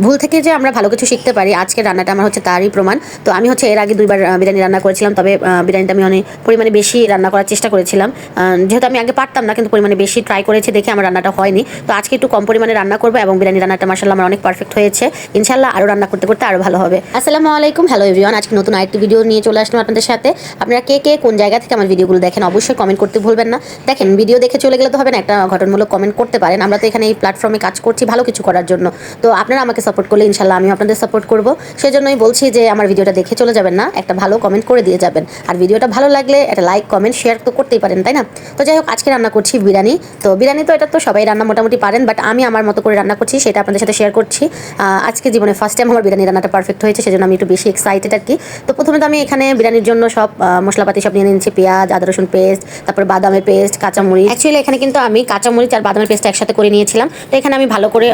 ভুল থেকে যে আমরা ভালো কিছু শিখতে পারি, আজকের রান্নাটা আমার হচ্ছে তারই প্রমাণ। তো আমি হচ্ছে এর আগে 2বার বিরিয়ানি রান্না করেছিলাম, তবে বিরিয়ানিটা আমি অনেক পরিমাণে বেশি রান্না করার চেষ্টা করেছিলাম। যেহেতু আমি আগে পারতাম না, কিন্তু পরিমাণে বেশি ট্রাই করেছি দেখে আমার রান্নাটা হয়নি। তো আজকে একটু কম পরিমাণে রান্না করবো এবং বিরিয়ানি রান্নাটা মাশাআল্লাহ আমার অনেক পারফেক্ট হয়েছে। ইনশাআল্লাহ আরও রান্না করতে করতে আরও ভালো হবে। আসসালামু আলাইকুম, হ্যালো এভরিওয়ান। আজকে নতুন আরেকটি ভিডিও নিয়ে চলে আসলাম আপনাদের সাথে। আপনারা কে কে কোন জায়গা থেকে আমার ভিডিওগুলো দেখেন অবশ্যই কমেন্ট করতে ভুলবেন না। দেখেন, ভিডিও দেখে চলে গেলে তো হবে না, একটা ঘটনামূলক কমেন্ট করতে পারেন। আমরা তো এখানে এই প্ল্যাটফর্মে কাজ করছি ভালো কিছু করার জন্য। তো আপনারা আমাকে সাপোর্ট করলে ইনশাআল্লাহ আমি আপনাদের সাপোর্ট করব। সেজন্যই বলছি যে আমার ভিডিওটা দেখে চলে যাবেন না, একটা ভালো কমেন্ট করে দিয়ে যাবেন। আর ভিডিওটা ভালো লাগলে একটা লাইক কমেন্ট শেয়ার তো করতেই পারেন, তাই না? তো যাই হোক, আজকে রান্না করছি বিরিয়ানি। তো বিরিয়ানি তো এটা তো সবাই রান্না মোটামুটি পারেন, বাট আমি আমার মতো করে রান্না করছি, সেটা আপনাদের সাথে শেয়ার করছি। আজকে জীবনে ফার্স্ট টাইম আমার বিরিয়ানি রান্নাটা পারফেক্ট হয়েছে, সেজন্য আমি একটু বেশি এক্সাইটেড আর কি। তো প্রথমে তো আমি এখানে বিরিয়ানির জন্য সব মশলাপাতি সব নিয়ে নিয়েছি। পেঁয়াজ, আদা রসুন পেস্ট, তারপর বাদামের পেস্ট, কাঁচামরিচ। অ্যাকচুয়ালি এখানে কিন্তু আমি কাঁচামরিচ আর বাদামের পেস্ট একসাথে করে নিয়েছিলাম। তো এখানে আমি ভালো করে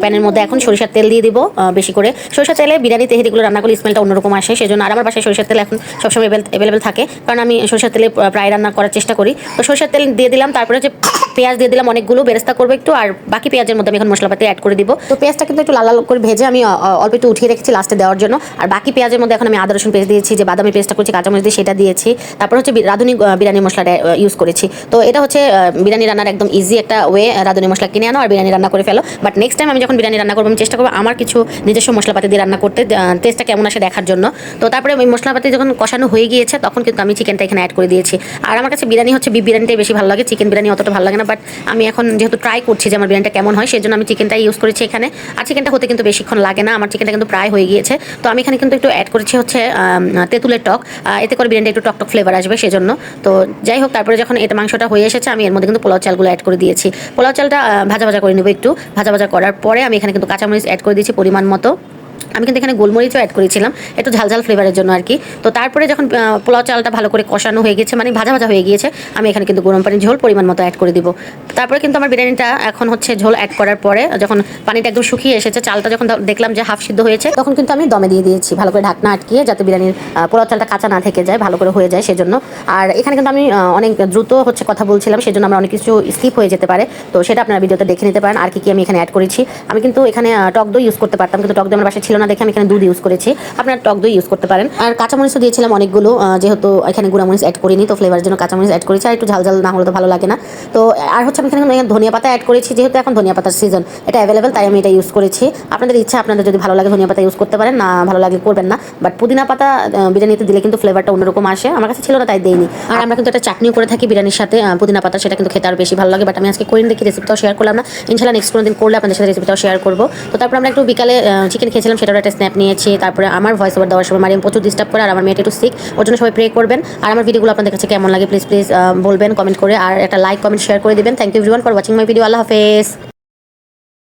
প্যানের মধ্যে এখন সরিষার তেল দিয়ে দিব বেশি করে। সরিষার তেলে বিরিয়ানি তেহেরিগুলো রান্না করলে স্মেলটা অন্যরকম আসে, সেজন্য। আর আমার বাসায় সরিষার তেল এখন সবসময় অ্যাভেলেবেল থাকে, কারণ আমি সরিষার তেলে প্রায় রান্না করার চেষ্টা করি। তো সরিষার তেল দিয়ে দিলাম, তারপরে হচ্ছে পেঁয়াজ দিয়ে দিলাম অনেকগুলো, বেরেস্তা করবো একটু, আর বাকি পেঁয়াজের মধ্যে আমি এখন মশলাপাতি অ্যাড করে দিব। তো পেঁয়াজটা কিন্তু একটু লাল লাল করে ভেজে আমি অল্প একটু উঠিয়ে রেখেছি লাস্টে দেওয়ার জন্য। আর বাকি পেঁয়াজের মধ্যে এখন আমি আদা রসুন পেস্ট দিয়েছি, যে বাদামি পেস্টটা করছি কাঁচামরিচ দিয়ে সেটা দিয়েছি। তারপর হচ্ছে রাঁধুনি বিরিয়ানি মশলাটা ইউজ করেছি। তো এটা হচ্ছে বিরিয়ানি রান্নার একদম ইজি একটা ওয়ে, রাঁধুনি মশলা কিনে আনো আর বিরিয়ানি রান্না করে ফেলো। বাট নেক্সট টাইম আমি যখন বিরিয়ানি রান্না করবো, আমি চেষ্টা করবো আমার কিছু নিজস্ব মশলাপাতি দিয়ে রান্না করতে, টেস্টটা কেমন আসে দেখার জন্য। তো তারপরে ওই মশলাপাতি যখন কষানো হয়ে গিয়েছে, তখন কিন্তু আমি চিকেনটা এখানে অ্যাড করে দিয়েছি। আর আমার কাছে বিরিয়ানি হচ্ছে বিফ বিরিয়ানিটাই বেশি ভালো লাগে, চিকেন বিরিয়ানি অতটা ভালো লাগে না। বাট আমি এখন যেহেতু ট্রাই করছি যে আমার বিরিয়ানিটা কেমন হয়, সেজন্য আমি চিকেনটাই ইউজ করেছি এখানে। আর চিকেনটা হতে কিন্তু বেশিক্ষণ লাগে না, আমার চিকেনটা কিন্তু প্রায় হয়ে গিয়েছে। তো আমি এখানে কিন্তু একটু অ্যাড করেছি হচ্ছে তেঁতুলের টক, এতে করে বিরিয়ানিটা একটু টকটক ফ্লেভার আসবে সেজন্য। তো যাই হোক, তারপরে যখন এটা মাংসটা হয়ে এসেছে, আমি এর মধ্যে কিন্তু পোলাও চালগুলো অ্যাড করে দিয়েছি। পোলাও চালটা ভাজা ভাজা করে নেবো একটু। ভাজা ভাজা করার পরে আমি এখানে কিন্তু কাঁচামরিচ অ্যাড করে দিয়েছি পরিমাণ মতো। আমি কিন্তু এখানে গোলমরিচও অ্যাড করেছিলাম একটু ঝালঝাল ফ্লেভারের জন্য আর কি। তো তারপরে যখন পোলাও চালটা ভালো করে কষানো হয়ে গেছে, মানে ভাজা ভাজা হয়ে গিয়েছে, আমি এখানে কিন্তু গরম পানির ঝোল পরিমাণ মতো অ্যাড করে দিব। তারপরে কিন্তু আমার বিরিয়ানিটা এখন হচ্ছে ঝোল অ্যাড করার পরে যখন পানিটা একদম শুকিয়ে এসেছে, চালটা যখন দেখলাম যে হাফ সিদ্ধ হয়েছে, তখন কিন্তু আমি দমে দিয়ে দিয়েছি ভালো করে ঢাকনা আটকিয়ে, যাতে বিরিয়ানির পোলাও চালটা কাঁচা না থেকে যায়, ভালো করে হয়ে যায় সেজন্য। আর এখানে কিন্তু আমি অনেক দ্রুত হচ্ছে কথা বলছিলাম, সেজন্য আমার অনেক কিছু স্কিপ হয়ে যেতে পারে। তো সেটা আপনারা ভিডিওতে দেখে নিতে পারেন আর কি আমি এখানে অ্যাড করেছি। আমি কিন্তু এখানে টক দই ইউজ করতে পারতাম, কিন্তু টক দই আমার বাসায় ছিল না দেখে আমি এখানে দুধ ইউজ করেছি। আপনারা টক দই ইউজ করতে পারেন। আর কাঁচামরিচও দিয়েছিলাম অনেকগুলো, যেহেতু এখানে গুঁড়ামরিচ অ্যাড করিনি, তো ফ্লেভারের জন্য কাঁচামরিচ অ্যাড করেছি। আর একটু ঝালঝাল না হলে তো ভালো লাগে না। তো আর হচ্ছে আমি এখানে ধনিয়া পাতা অ্যাড করেছি, যেহেতু এখন ধনিয়া পাতার সিজন, এটা অ্যাভেলেবেল, তাই আমি এটা ইউজ করেছি। আপনাদের ইচ্ছা, আপনাদের যদি ভালো লাগে ধনিয়া পাতা ইউজ করতে পারেন, না ভালো লাগলে করবেন না। বাট পুদিনা পাতা বিরিয়ানিতে দিলে কিন্তু ফ্লেভারটা অন্যরকম আসে, আমার কাছে ছিল না তাই দেইনি। আর আমরা কিন্তু একটা চাটনিও করে থাকি বিরিয়ানির সাথে পুদিনা পাতা, সেটা কিন্তু খেতে আরও বেশি ভালো লাগে। বাট আমি আজকে করিনি দেখি রেসিপিটাও শেয়ার করলাম না। ইনশাআল্লাহ নেক্সট কোনো দিন করলে আপনাদের সাথে রেসিপিটাও শেয়ার করবো। তো তারপর আমরা একটু বিকালে চিকেন খেয়েছিলাম, সেটার একটা স্ন্যাপ নিয়েছি। তারপরে আমার ভয়েস ওভার দেওয়ার সময় মারিয়াম প্রচুর ডিস্টার্ব করে, আর আমার মেয়েটা একটু সিক, ওর জন্য সবাই প্রে করবেন। আর আমার ভিডিওগুলো আপনাদের কাছে কেমন লাগে প্লিজ বলবেন কমেন্ট করে, আর একটা লাইক কমেন্ট শেয়ার করে দিবেন। Thank you everyone for watching my video. আল্লাহ হাফেজ।